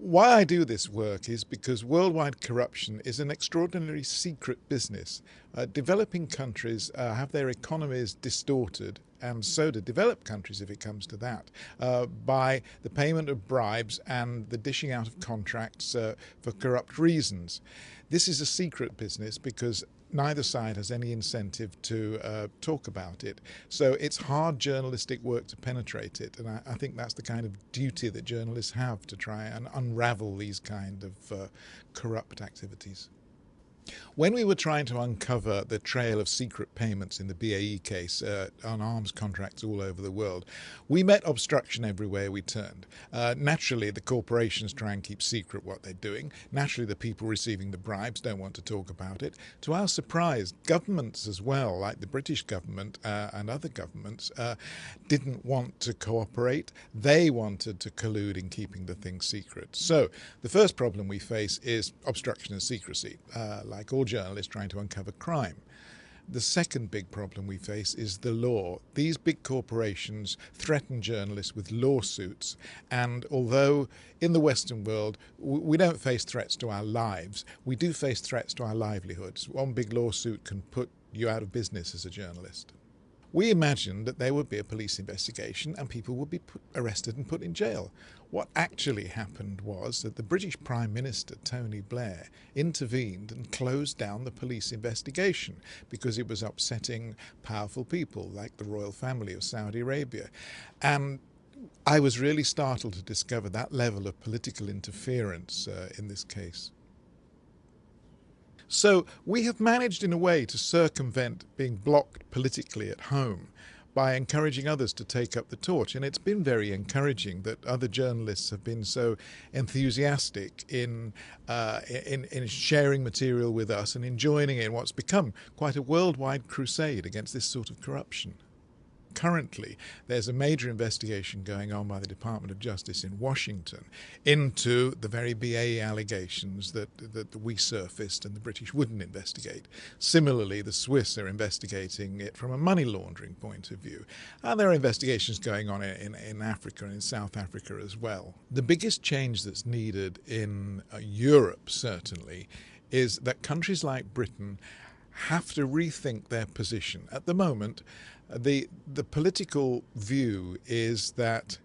Why I do this work is because worldwide corruption is an extraordinarily secret business. Developing countries have their economies distorted, and so do developed countries if it comes to that, by the payment of bribes and the dishing out of contracts for corrupt reasons. This is a secret business because neither side has any incentive to talk about it. So it's hard journalistic work to penetrate it, and I think that's the kind of duty that journalists have to try and unravel these kind of corrupt activities. When we were trying to uncover the trail of secret payments in the BAE case on arms contracts all over the world, we met obstruction everywhere we turned. Naturally, the corporations try and keep secret what they're doing. Naturally, the people receiving the bribes don't want to talk about it. To our surprise, governments as well, like the British government and other governments, didn't want to cooperate. They wanted to collude in keeping the thing secret. So the first problem we face is obstruction and secrecy, like all journalists trying to uncover crime. The second big problem we face is the law. These big corporations threaten journalists with lawsuits, and although in the Western world we don't face threats to our lives, we do face threats to our livelihoods. One big lawsuit can put you out of business as a journalist. We imagined that there would be a police investigation and people would be arrested and put in jail. What actually happened was that the British Prime Minister, Tony Blair, intervened and closed down the police investigation because it was upsetting powerful people like the royal family of Saudi Arabia. And I was really startled to discover that level of political interference in this case. So we have managed in a way to circumvent being blocked politically at home by encouraging others to take up the torch. And it's been very encouraging that other journalists have been so enthusiastic in sharing material with us and in joining in what's become quite a worldwide crusade against this sort of corruption. Currently, there's a major investigation going on by the Department of Justice in Washington into the very BAE allegations that we surfaced and the British wouldn't investigate. Similarly, the Swiss are investigating it from a money laundering point of view. And there are investigations going on in Africa and in South Africa as well. The biggest change that's needed in Europe, certainly, is that countries like Britain have to rethink their position. At the moment, the political view is that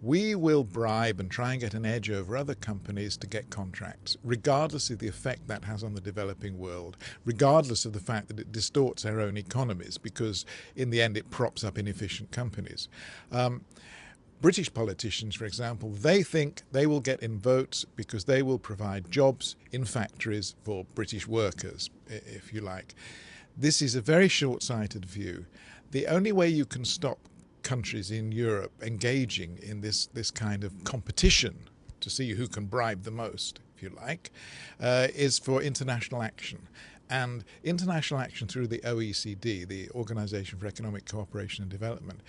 we will bribe and try and get an edge over other companies to get contracts, regardless of the effect that has on the developing world, regardless of the fact that it distorts our own economies, because in the end it props up inefficient companies. British politicians, for example, they think they will get in votes because they will provide jobs in factories for British workers, if you like. This is a very short-sighted view. The only way you can stop countries in Europe engaging in this kind of competition to see who can bribe the most, if you like, is for international action. And international action through the OECD, the Organization for Economic Cooperation and Development,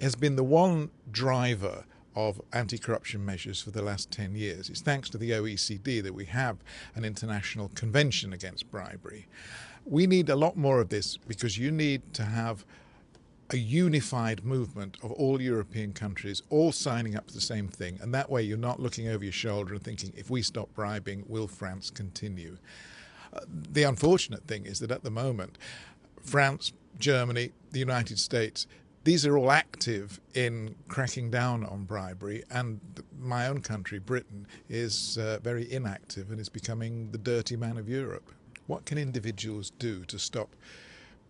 has been the one driver of anti-corruption measures for the last 10 years. It's thanks to the OECD that we have an international convention against bribery. We need a lot more of this because you need to have a unified movement of all European countries all signing up to the same thing, and that way you're not looking over your shoulder and thinking, if we stop bribing, will France continue? The unfortunate thing is that at the moment, France, Germany, the United States, these are all active in cracking down on bribery, and my own country, Britain, is very inactive and is becoming the dirty man of Europe. What can individuals do to stop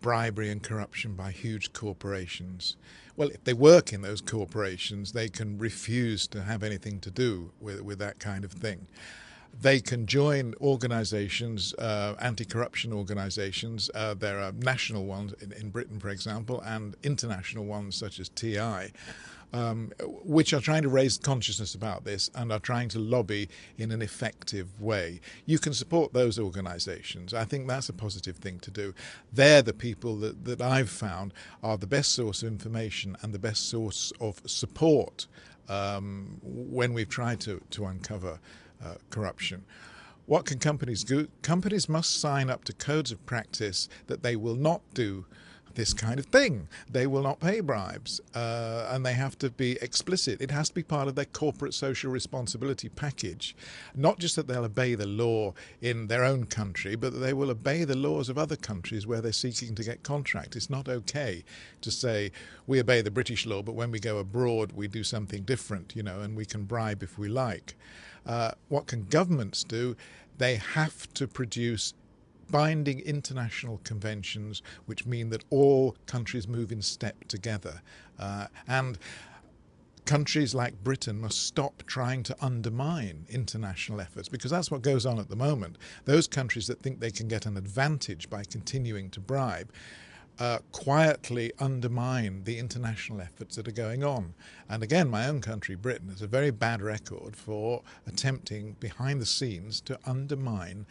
bribery and corruption by huge corporations? Well, if they work in those corporations, they can refuse to have anything to do with that kind of thing. They can join organizations, anti-corruption organizations. There are national ones in Britain, for example, and international ones such as TI, which are trying to raise consciousness about this and are trying to lobby in an effective way. You can support those organizations. I think that's a positive thing to do. They're the people that I've found are the best source of information and the best source of support when we've tried to uncover corruption. What can companies do? Companies must sign up to codes of practice that they will not do this kind of thing. They will not pay bribes, and they have to be explicit. It has to be part of their corporate social responsibility package. Not just that they'll obey the law in their own country, but that they will obey the laws of other countries where they're seeking to get contracts. It's not okay to say we obey the British law, but when we go abroad we do something different, and we can bribe if we like. What can governments do? They have to produce binding international conventions which mean that all countries move in step together. And countries like Britain must stop trying to undermine international efforts, because that's what goes on at the moment. Those countries that think they can get an advantage by continuing to bribe quietly undermine the international efforts that are going on. And again, my own country, Britain, has a very bad record for attempting behind the scenes to undermine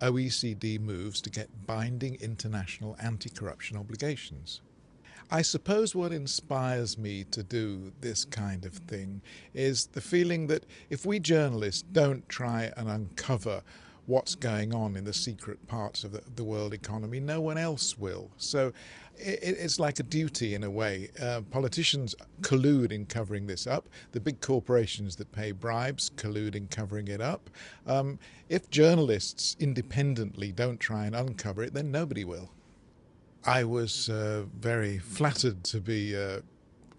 OECD moves to get binding international anti-corruption obligations. I suppose what inspires me to do this kind of thing is the feeling that if we journalists don't try and uncover what's going on in the secret parts of the world economy, no one else will. So it's like a duty in a way. Politicians collude in covering this up. The big corporations that pay bribes collude in covering it up. If journalists independently don't try and uncover it, then nobody will. I was very flattered to be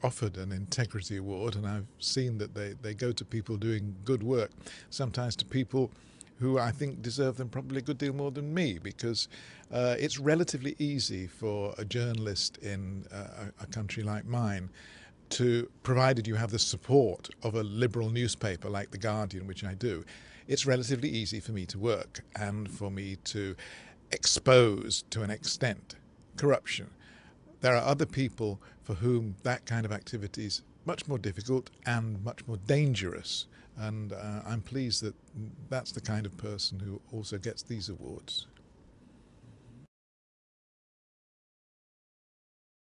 offered an integrity award, and I've seen that they go to people doing good work, sometimes to people who I think deserve them probably a good deal more than me, because it's relatively easy for a journalist in a country like mine to, provided you have the support of a liberal newspaper like The Guardian, which I do, it's relatively easy for me to work and for me to expose, to an extent, corruption. There are other people for whom that kind of activity is much more difficult and much more dangerous. And I'm pleased that that's the kind of person who also gets these awards.